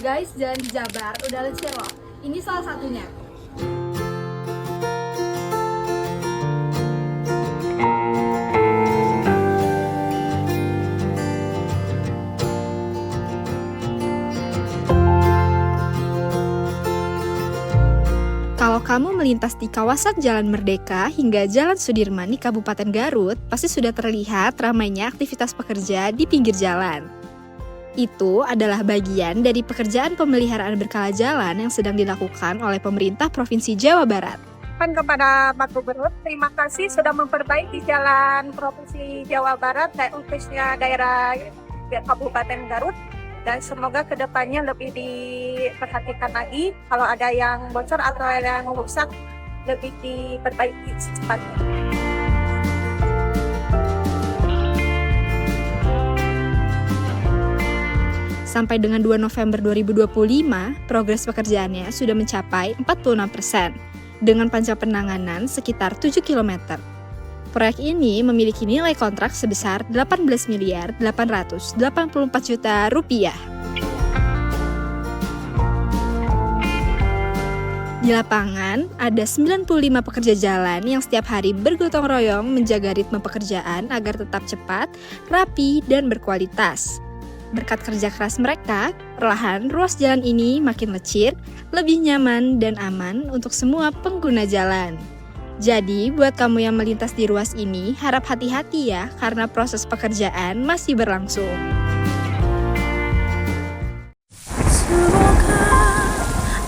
Guys, jalan di Jabar udah lecir loh. Ini salah satunya. Kalau kamu melintas di kawasan Jalan Merdeka hingga Jalan Sudirman di Kabupaten Garut, pasti sudah terlihat ramainya aktivitas pekerja di pinggir jalan. Itu adalah bagian dari pekerjaan pemeliharaan berkala jalan yang sedang dilakukan oleh pemerintah Provinsi Jawa Barat. Kepada Pak Gubernur, terima kasih sudah memperbaiki jalan Provinsi Jawa Barat, khususnya daerah Kabupaten Garut. Dan semoga kedepannya lebih diperhatikan lagi, kalau ada yang bocor atau ada yang rusak lebih diperbaiki secepatnya. Sampai dengan 2 November 2025, progres pekerjaannya sudah mencapai 46%, dengan panjang penanganan sekitar 7 km. Proyek ini memiliki nilai kontrak sebesar 18.884 juta rupiah. Di lapangan, ada 95 pekerja jalan yang setiap hari bergotong royong menjaga ritme pekerjaan agar tetap cepat, rapi, dan berkualitas. Berkat kerja keras mereka, perlahan ruas jalan ini makin lecir, lebih nyaman dan aman untuk semua pengguna jalan. Jadi, buat kamu yang melintas di ruas ini, harap hati-hati ya, karena proses pekerjaan masih berlangsung. Semoga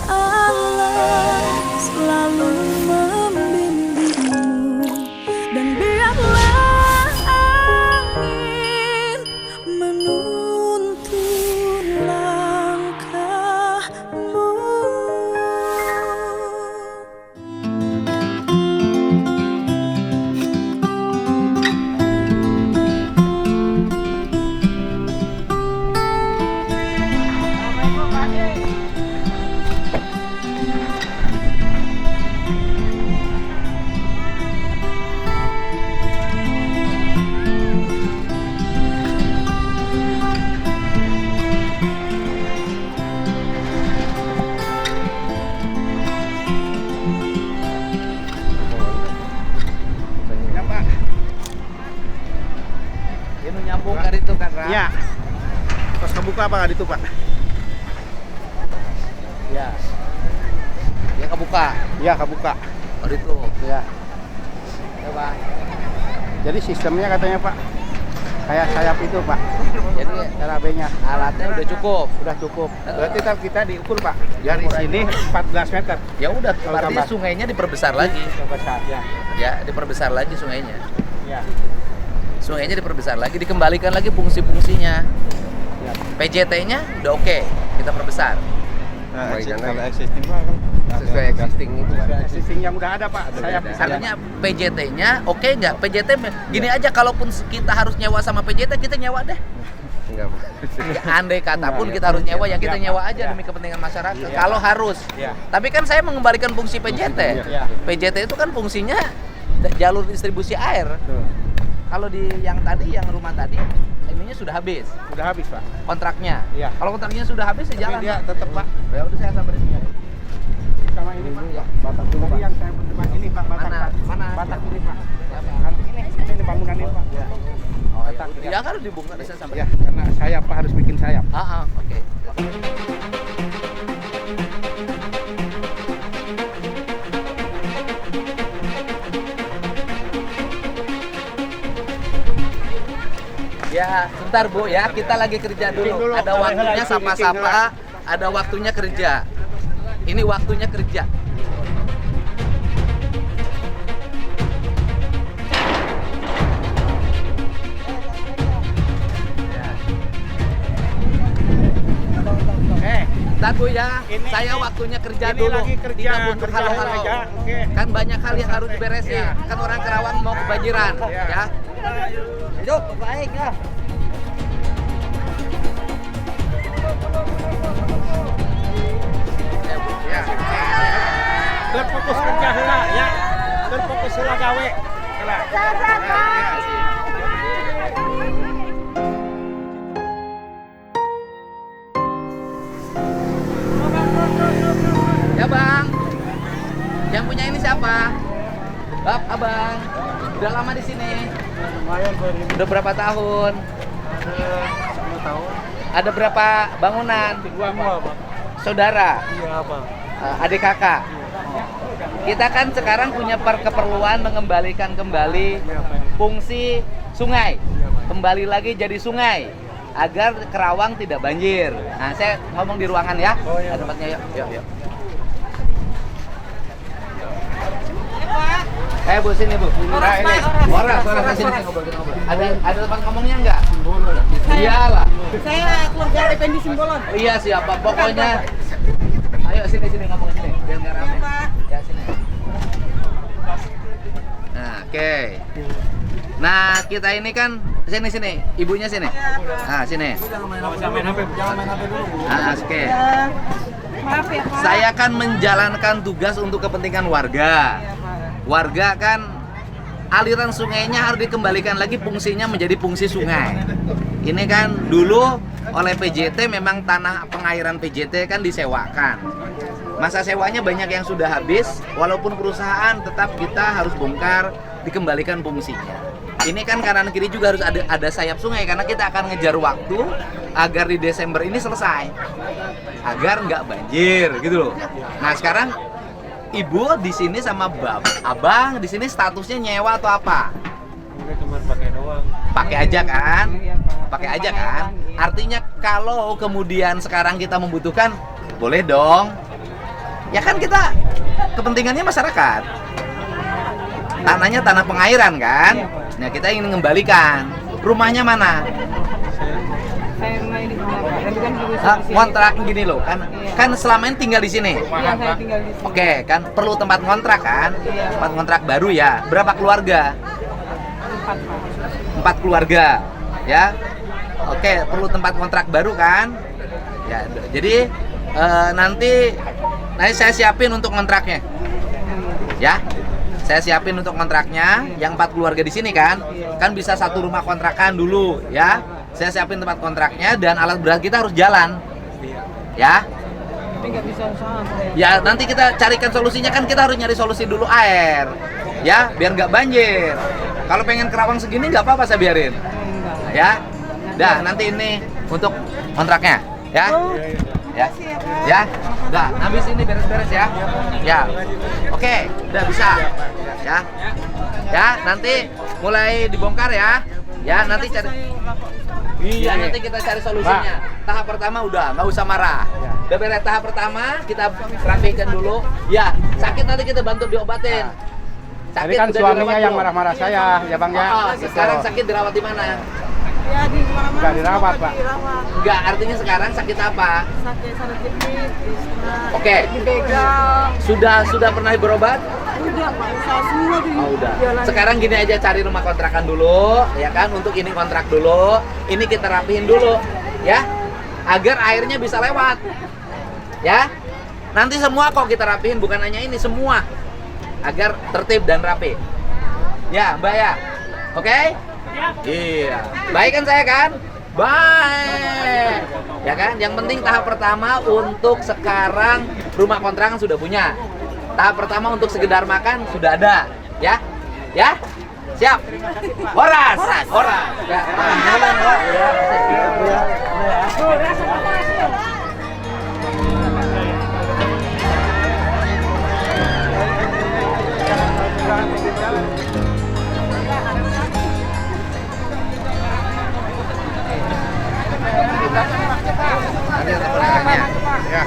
Allah selalu membimbingmu, dan biarlah angin menuntun langkahmu. Ini nyambung kali itu kan, Ra? Iya. Pas kebuka apa nggak itu, Pak? Iya. Ya kebuka. Iya, kebuka. Oh itu. Ya. Ya, Pak. Jadi sistemnya katanya, Pak, kayak sayap itu, Pak. Jadi Cara B-nya alatnya udah cukup. udah cukup. Berarti ntar kita diukur, Pak. Dari sini 14 meter. Ya udah, Kalau berarti tambah. sungainya diperbesar lagi. Besar, ya. Ya, diperbesar lagi sungainya. Ya. Sungainya diperbesar lagi, dikembalikan lagi fungsi-fungsinya. Ya. PJT-nya udah oke, kita perbesar. Nah, kalau existing, Pak, kan Sesuai existing itu. existing yang udah ada, Pak. Sayap di sana. Artinya PJT-nya oke nggak? PJT gini aja, kalaupun kita harus nyewa sama PJT, kita nyewa deh. Enggak, Pak. Ya, andai kata pun Nah, kita harus nyewa, ya kita ya, nyewa Pak. aja Ya. demi kepentingan masyarakat. Iya. Kalau harus. Ya. Tapi kan saya mengembalikan fungsi PJT. Iya. PJT itu kan fungsinya jalur distribusi air. Tuh. Kalau di yang tadi, yang rumah tadi, ininya sudah habis Udah habis, Pak. kontraknya. Iya. Kalau kontraknya sudah habis, ya Tapi jalan. dia Pak. tetap, Pak. Ya udah, saya samperin. Sama ini, Pak. Batak dulu, Pak. Yang saya berdebat ini, Pak. Batak, Mana? Pak. Mana? Batak ini, Pak. Nanti ini bangunan ini, Pak. Ya. Oh, ya, Batak, udah. ya. Ya kan dibongkar, saya samperin. Ya, karena sayap, Pak, harus bikin sayap. Oke. Ya, sebentar Bu ya, kita lagi kerja dulu. Ada waktunya sapa-sapa, ada waktunya kerja. Ini waktunya kerja. Bentar Bu ya, Ini- saya waktunya kerja ini dulu. lagi kerja, Tidak untuk kerjaan halo-halo. aja, oke. Kan banyak hal yang harus diberesin. Iya. Kan orang Kerawang mau kebanjiran, Iya. ya. Yuk, baik ya. Ya. Terfokus kerja heula ya. Terfokus heula gawe. Heula. Ya. Udah berapa tahun? Ada 10 tahun. Ada berapa bangunan? Dua, Pak. Saudara? Iya, Pak. Adik kakak? Kita kan sekarang punya keperluan mengembalikan kembali fungsi sungai. Kembali lagi jadi sungai agar Kerawang tidak banjir. Nah, saya ngomong di ruangan ya. Oh, iya, Ada tempatnya, yuk. Bu, sini Bu. Nah, ini. Orang sini ngobrol. Ada tempat ngomongnya enggak? Iyalah. Saya keluarga Effendi Simbolon. Oh, iya, siapa? Pokoknya ayo sini ngomong sini biar nggak rame. Ya sini. Nah, oke. Nah, kita ini kan sini. Ibunya sini. Nah, sini. Jangan main HP dulu. Nah, oke. Maaf ya Pak. Saya kan menjalankan tugas untuk kepentingan warga. Warga kan aliran sungainya harus dikembalikan lagi fungsinya menjadi fungsi sungai. Ini kan dulu oleh PJT memang tanah pengairan PJT kan disewakan. Masa sewanya banyak yang sudah habis, walaupun perusahaan tetap kita harus bongkar, dikembalikan fungsinya. Ini kan kanan kiri juga harus ada sayap sungai karena kita akan ngejar waktu agar di Desember ini selesai. Agar nggak banjir gitu loh. Nah, sekarang Ibu di sini sama Abang di sini statusnya nyewa atau apa? Enggak, cuma pakai doang. Pakai aja kan? Pakai aja kan? Artinya kalau kemudian sekarang kita membutuhkan, boleh dong. Ya kan kita kepentingannya masyarakat. Tanahnya tanah pengairan kan? Nah, kita ingin mengembalikan. Rumahnya mana? Saya mulai di sini Pak. Dan kan juga Kontrak gini loh, kan selama ini tinggal di sini. Iya, saya tinggal di sini. Oke, kan perlu tempat kontrak kan? Tempat kontrak baru ya. Berapa keluarga? 4 Pak. 4 keluarga, ya. Oke, perlu tempat kontrak baru kan? Ya, jadi nanti saya siapin untuk kontraknya. Ya. Saya siapin untuk kontraknya yang 4 keluarga di sini kan bisa satu rumah kontrakan dulu ya. Saya siapin tempat kontraknya dan alat berat kita harus jalan. Ya. Tapi nggak bisa usaha saya. Ya, nanti kita carikan solusinya kan kita harus nyari solusi dulu air. Ya, biar nggak banjir. Kalau pengen Kerawang segini nggak apa-apa saya biarin. Enggak. Ya. Dah, nanti ini untuk kontraknya, ya. Ya. Ya. Dah, habis ini beres-beres ya. Ya. Oke, udah bisa. Ya. Ya, nanti mulai dibongkar ya. Ya, nanti cari. Iya, nanti kita cari solusinya. Tahap pertama udah, nggak usah marah. Udah beres tahap pertama, kita rapikan dulu. Ya, sakit nanti kita bantu diobatin. Tadi kan udah suaminya dirawat yang belum? marah-marah saya, ya Bang ya. Oh, sekarang sakit dirawat di mana? Ya di mana-mana. Nggak dirawat, Pak. Dirawat. Enggak, artinya sekarang sakit apa? Sakit sana jepit, istra. Oke. Dibegal. Sudah pernah berobat? Udah Pak, usaha semua di Oh, udah. jalan. Sekarang gini aja, cari rumah kontrakan dulu, ya kan? Untuk ini kontrak dulu, ini kita rapihin dulu, ya, agar airnya bisa lewat, ya. Nanti semua kok kita rapihin, bukan hanya ini, semua, agar tertib dan rapi. Ya, Mbak ya, oke? Iya, baik kan saya kan? Baik, ya kan? Yang penting tahap pertama untuk sekarang rumah kontrakan sudah punya. Tahap pertama untuk sekedar makan sudah ada, ya, ya, siap. Horas. Ya. Nanti ada kontraknya. Ya,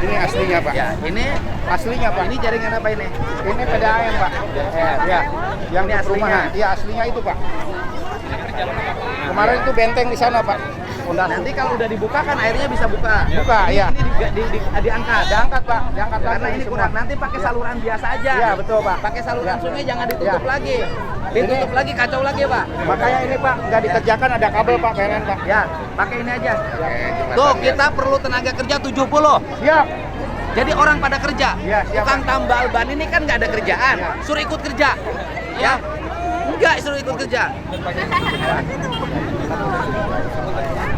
ini aslinya Pak. Ya, ini Aslinya Pak. ini jaringan apa ini? Ini PDAM Pak. Ya, yang Ini di perumahan. aslinya? Iya aslinya itu Pak. Kemarin itu benteng di sana Pak. Nanti kalau udah dibuka kan airnya bisa buka. Buka, iya. Ini diangkat. Diangkat Pak, diangkat Karena lagi ini semua. kurang. Nanti pakai saluran biasa aja. Iya betul Pak. Pakai saluran Ya. sungai jangan ditutup Ya. lagi. Ditutup lagi kacau lagi ya, Pak. Makanya ini Pak nggak dikerjakan ada kabel Pak PLN Pak. Ya, pakai ini aja. Tuh, kita perlu tenaga kerja 70. Siap. Jadi orang pada kerja. Ya, siap, Tukang Pak. tambal ban ini kan nggak ada kerjaan. Ya. Suruh ikut kerja. Ya. Enggak suruh ikut kerja.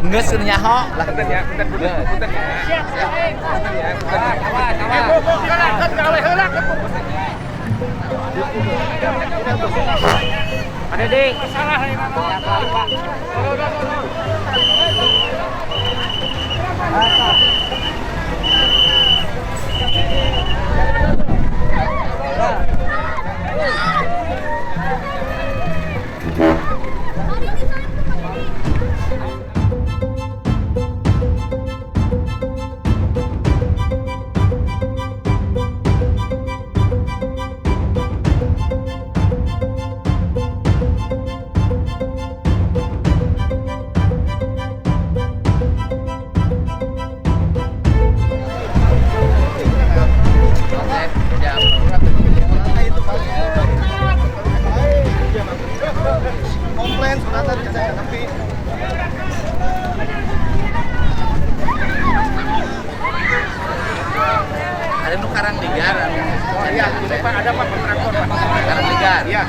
Nggak senyaho lah. Siap. Ada deh. Salah ya, Pak. Komplain suratan ke saya tapi Ada nu Karang Ligar. iya ini Pak ada Pak kontraktor Pak. Karang Ligar. Iya.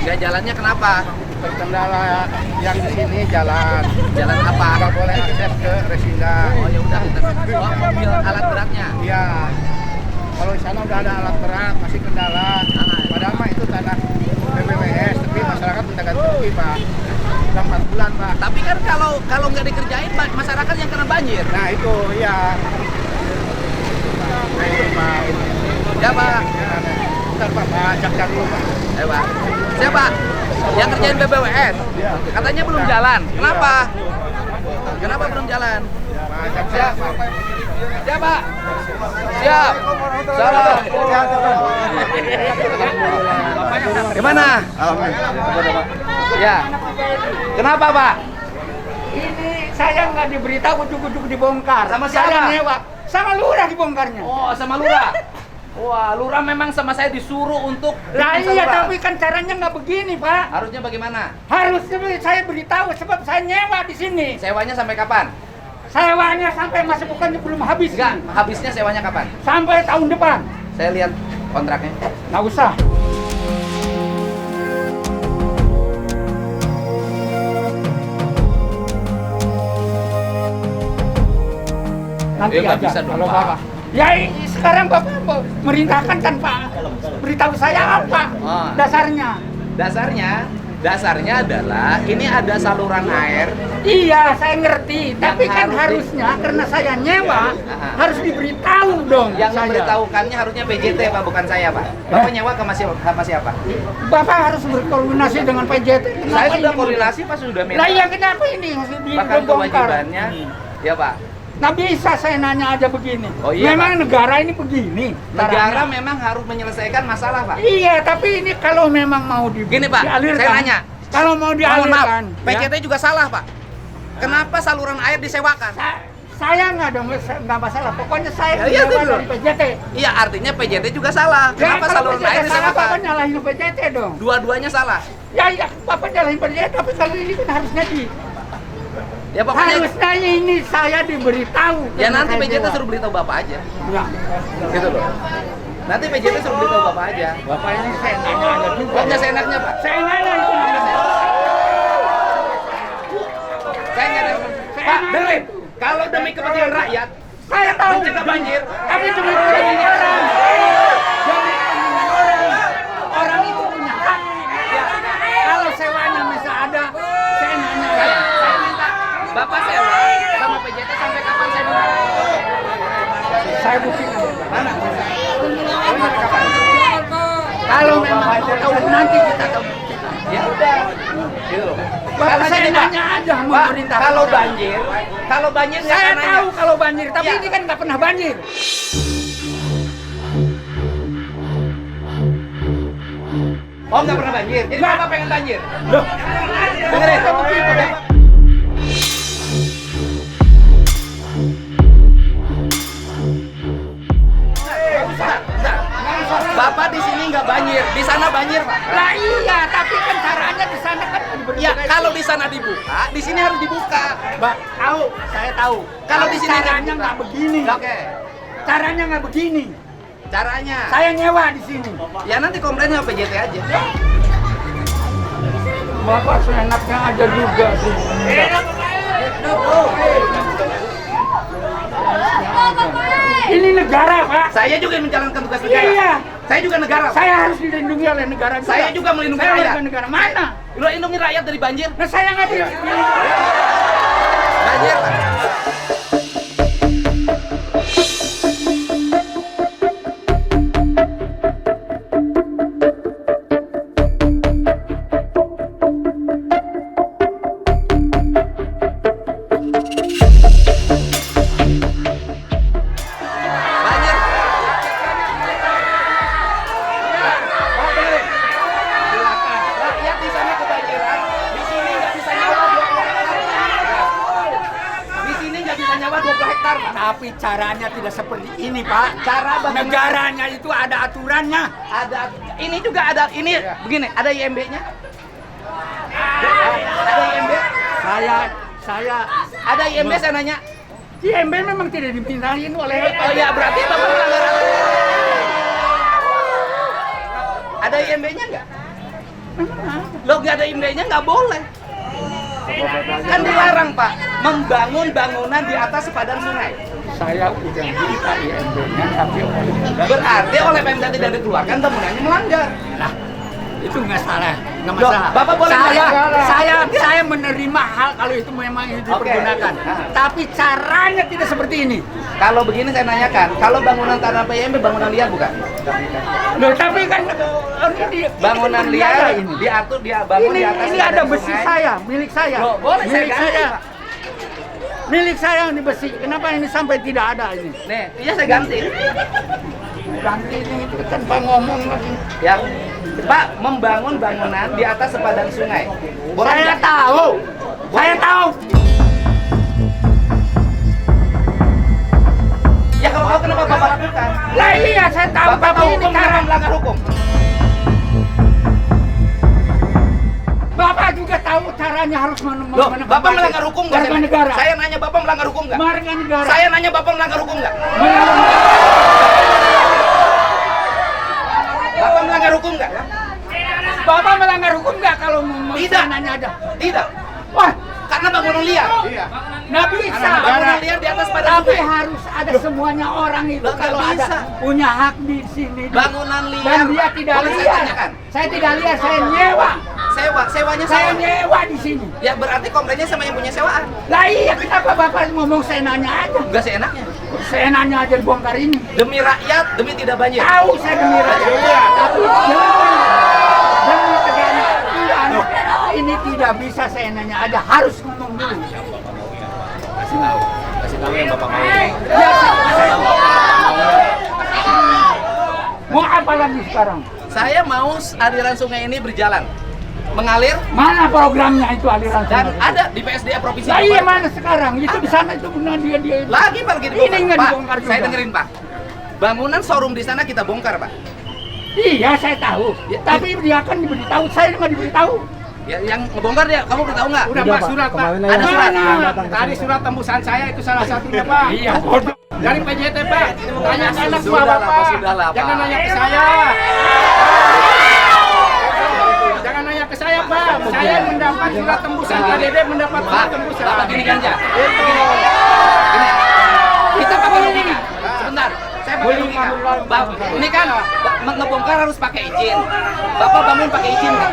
Ya jalannya kenapa? Terkendala yang di sini jalan Jalan apa? nggak boleh akses ke Resinda. Oh ya udah kita bawa mobil alat beratnya. Iya. Kalau di sana udah ada alat berat masih kendala. Padahal mah itu tanah BBWS tapi masyarakat minta ganti rugi Pak. Udah 4 bulan Pak. Tapi kan kalau nggak dikerjain masyarakat yang kena banjir. Nah itu iya. Nah itu Pak. Ya Pak. Bentar Pak, ajak dulu Pak. Pak. Siapa? Yang kerjain BBWS. Katanya belum jalan. Kenapa? Kenapa belum jalan? Siap. Siap Pak. Siap. Salam. Gimana? Ya. Kenapa Pak? Ini saya nggak diberitahu ujuk-ujuk dibongkar. Sama siapa? Saya nyewa. Sama lurah dibongkarnya. Oh, sama lurah. Wah, lurah memang sama saya disuruh untuk Lah bikin iya, saluran. tapi kan caranya nggak begini, Pak. Harusnya bagaimana? Harusnya saya beritahu sebab saya nyewa di sini. Sewanya sampai kapan? Sewanya sampai masa bukannya belum habis. Enggak, habisnya sewanya kapan? Sampai tahun depan. Saya lihat kontraknya. Nggak usah. Nanti nggak aja bisa dong, kalau Pak. Bapak. Ya sekarang Bapak merintahkan kan Pak. Beritahu saya apa Oh. Dasarnya adalah ini ada saluran air. Iya, saya ngerti. Tapi kan harus harusnya karena saya nyewa Aha. harus diberitahu dong. Yang saya. memberitahukannya harusnya PJT Pak, bukan saya Pak. Bapak nyewa ke sama siapa? Bapak harus berkoordinasi dengan PJT. Kenapa Saya sudah ini? koordinasi Pak, sudah minta. Lah iya, kenapa ini harus Bahkan dibongkar? kewajibannya, ya Pak. Nah bisa saya nanya aja begini. Oh, iya, Memang negara ini begini. Negara caranya. memang harus menyelesaikan masalah Pak. Iya, tapi ini kalau memang mau Gini Pak, dialirkan. saya nanya. Kalau mau Mohon maaf, dialirkan. PJT juga salah Pak. Kenapa saluran air disewakan? Saya nggak ada nggak masalah. Pokoknya saya Ya, iya, nyewa itu dari PJT. Iya, artinya PJT juga salah. Ya, Kenapa kalau saluran PJT air salah, Bapak disewakan? nyalahin PJT dong. Dua-duanya salah. Ya, ya, Bapak nyalahin PJT, tapi kalau ini kan harusnya Ya pokoknya harusnya ini saya diberitahu. ya nanti Karena saya PJT sewa. suruh beritahu Bapak aja. Ya. Gitu loh. Nanti PJT suruh beritahu Bapak aja. Bapak ini saya nanya ada juga. Pokoknya seenaknya Pak. Saya nanya itu. Saya nggak ada. Pak, dengerin. Kalau demi kepentingan rakyat, Saya tahu. mencegah banjir, Tapi demi kepentingan orang. Demi kepentingan orang. Orang itu punya hak. Ya. Kalau sewanya masih ada, saya nanya. saya minta Bapak sewa sama PJT sampai kapan saya minta? Saya buktikan. Mana? Sampai kapan? Kalau memang tahu nanti kita tahu. Ya udah. Gitu loh. Bapak saya gini, Pak. nanya aja mau Pak, perintah. kalau banjir nggak Saya akan nanya. tahu kalau banjir, tapi Ya. ini kan nggak pernah banjir. Oh nggak pernah banjir. Jadi Nggak. Bapak pengen banjir. Loh, Dengerin. begitu. Bentar. Bapak di sini nggak banjir, di sana banjir Pak. Lah iya, tapi kan caranya di sana kan Ya kalau di sana dibuka, di sini harus dibuka. Mbak, tahu, saya tahu. Kalau di sini nggak caranya dibuka. nggak begini. Oke. Caranya nggak begini. Caranya. Saya nyewa di sini. Ya nanti komplain sama PJT aja. Bapak seenaknya aja juga sih. Ini negara, Pak. Saya juga menjalankan tugas negara. Iya. Saya juga negara. Pak. Saya harus dilindungi oleh negara. Saya juga melindungi Saya rakyat. warga negara. Mana? Lo lindungi rakyat dari banjir. Nah, saya nggak dipilih. Banjir, Pak. Banjir. Rakyat di sana kebanjiran, di sini nggak bisa nyawa 20 hektar. Di sini nggak bisa nyawa 20 hektar, Pak. Tapi caranya tidak seperti ini, Pak. Cara bagaimana? Negaranya itu ada aturannya. Ada, ini juga ada, ini begini, ada IMB-nya. Ada IMB. Saya Ada IMB, saya nanya. IMB memang tidak dimintain oleh. Oh ya, berarti Bapak melanggar aturan. Ada IMB-nya nggak? Lo nggak ada IMB-nya nggak boleh. Kan dilarang, Pak, membangun bangunan di atas sepadan sungai. Saya udah minta IMB-nya, tapi Berarti oleh Pemda tidak dikeluarkan, bangunannya melanggar. nah, itu nggak salah, nggak Loh, masalah. Bapak boleh saya menerima hal kalau itu memang itu Oke. dipergunakan. Nah. Tapi caranya tidak seperti ini. Kalau begini saya nanyakan, kalau bangunan tanah PMB bangunan liar bukan? Loh, tapi kan Bangunan ini liar ini. diatur dia bangun Ini di atas ada sepadan besi sungai. saya, milik saya. Loh, boleh saya milik ganti, saya. Pak. Milik saya ini besi. Kenapa ini sampai tidak ada ini? Nih, iya saya ganti. Ganti ini itu tanpa ngomong lagi. Ya, Pak, membangun bangunan di atas sepadan sungai. Boleh Saya nggak? tahu. Saya tahu. Ya kalau tahu kenapa Bapak lakukan? Lah iya, saya tahu. Bapak Tapi tahu ini hukum cara cara melanggar hukum. Bapak juga tahu caranya harus Loh, Bapak melanggar hukum nggak? Warga negara. Saya nanya Bapak melanggar hukum nggak? Warga negara. Saya nanya Bapak melanggar hukum nggak? Bapak melanggar hukum nggak? Bapak melanggar hukum nggak kalau mau Tidak. nanya ada? Tidak, Wah, karena bangunan liar. nggak bisa. Bangunan liar di atas sepadan Tapi sungai. harus ada semuanya orang itu Loh, nggak kalau ada bisa. punya hak di sini. Bangunan liar. Dan dia tidak Boleh saya liar. tanyakan? Saya tidak liar, saya nyewa. Sewanya Saya saya. nyewa di sini. Ya berarti komplainnya sama yang punya sewaan. Lah iya, kenapa Bapak ngomong saya nanya aja? Enggak seenaknya. Saya nanya aja bongkar ini. Demi rakyat, demi tidak banjir. Tahu saya demi rakyat. Tapi demi negara Tuhan, ini tidak bisa saya nanya aja, harus ngomong dulu. Kasih tahu yang Bapak mau. Ya, mau apa lagi sekarang? Saya mau aliran sungai ini berjalan, mengalir Mana programnya itu aliran dan sungai? ada di PSDA Provinsi Lah Jawa iya, Barat. mana sekarang? Itu di sana itu benar dia Lagi Pak, lagi Ini dibongkar. nggak Pak, dibongkar saya juga. dengerin Pak. Bangunan showroom di sana kita bongkar Pak. Iya, saya tahu. Ya, Tapi dia kan diberitahu, saya nggak diberitahu. Ya, yang ngebongkar dia, kamu beritahu nggak? Udah Pak, surat Pak. Ada surat. Tadi surat tembusan saya itu salah satunya Pak. Iya, bodoh. Dari PJT Pak. Tanya ke anak Sudah buah lah, Pak, Bapak. sudah lah, Pak. Jangan nanya ke saya. Jangan nanya ke saya Pak. Saya mendapat surat tembusan. Pak Dede mendapat Pak, surat tembusan. Bapak gini ganja. Gini. Kita pakai logika. Sebentar. Saya pakai logika. Ini kan ngebongkar harus pakai izin. Bapak bangun pakai izin nggak?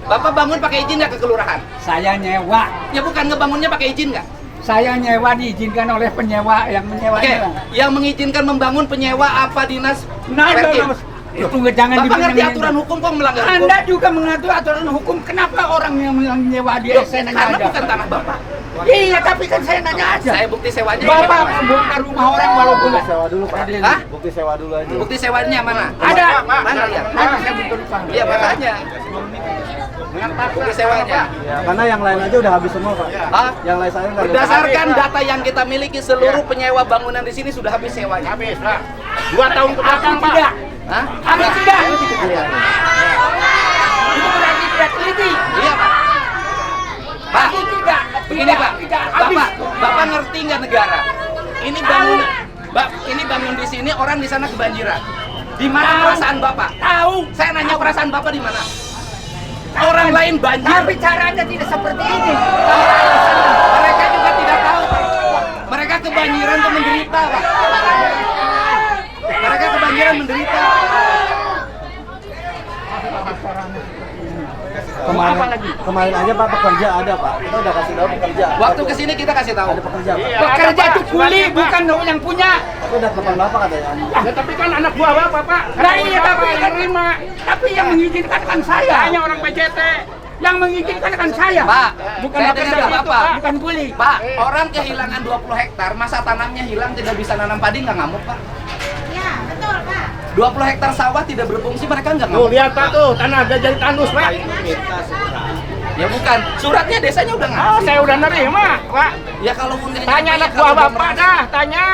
Bapak bangun pakai izin nggak ke kelurahan? Saya nyewa. Ya bukan, ngebangunnya pakai izin nggak? Saya nyewa diizinkan oleh penyewa yang Oke, menyewanya. yang mengizinkan membangun penyewa apa dinas? Nah, Perkim? itu jangan Bapak dibilang ngerti ini. aturan hukum kok melanggar hukum? Anda juga mengatur aturan hukum. Kenapa orang yang menyewa dia Loh, saya nanya karena aja? bukan tanah Bapak. Iya, tapi kan saya nanya aja. Saya bukti sewanya. Bapak gimana? bongkar rumah orang walaupun Sewa dulu Pak. Hah? Bukti sewa dulu aja. Bukti sewanya mana? ada. Mana lihat? Nanti saya butuh Pak. Iya makanya. Bukti sewanya. Ya, karena yang lain aja udah habis semua Pak. Hah? Yang lain saya nggak ada. Berdasarkan data yang kita miliki, seluruh penyewa bangunan di sini sudah habis sewanya. Habis Pak. 2 tahun ke belakang Aku Pak. tidak. Hah? Aku tidak. Iya. Itu berarti tidak teliti. Iya Pak. Pak, Aku tidak. begini Pak. Tidak. Habis. Bapak ngerti nggak negara? Ini bangun, ini bangun di sini, orang di sana kebanjiran. Di mana Tahu. perasaan Bapak? Tahu. Saya nanya perasaan Bapak di mana? Orang lain banjir. Tapi caranya tidak seperti ini. Mereka juga tidak tahu, Pak. Mereka kebanjiran dan menderita, Pak. Mereka kebanjiran menderita. Kemarin aja Pak pekerja ada Pak. Kita udah kasih tahu pekerja. Waktu kesini kita kasih tahu. Ada pekerja Pak. Pekerja itu kuli, bukan yang punya. Tapi udah telepon Bapak katanya. Ya tapi kan anak buah bapak pak. Nah iya tapi yang terima. Tapi yang mengizinkan kan saya. Hanya orang PJT. Yang mengizinkan kan saya. Pak, bukan saya pekerja dengar itu, Bapak. Pak. Bukan kuli. Pak, orang kehilangan 20 hektar, masa tanamnya hilang tidak bisa nanam padi nggak ngamuk Pak? Ya, betul, Pak. 20 hektar sawah tidak berfungsi, mereka nggak Tuh ngamuk. lihat pak tuh tanah udah jadi tandus pak. Ya bukan, suratnya desanya udah Oh ngasih. saya udah nerima pak. Ya kalau pun Tanya anak buah bapak dah, tanya.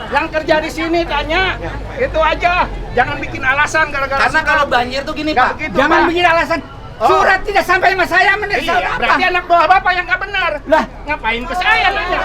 Yang kerja di sini tanya. Itu aja. Jangan bikin alasan gara-gara. Karena surat. kalau banjir tuh gini Nggak Pak. begitu, Jangan Pak. bikin alasan. Surat tidak sampai sama saya, Iya, berarti anak buah bapak yang nggak benar. Lah, Ngapain ke saya nanya?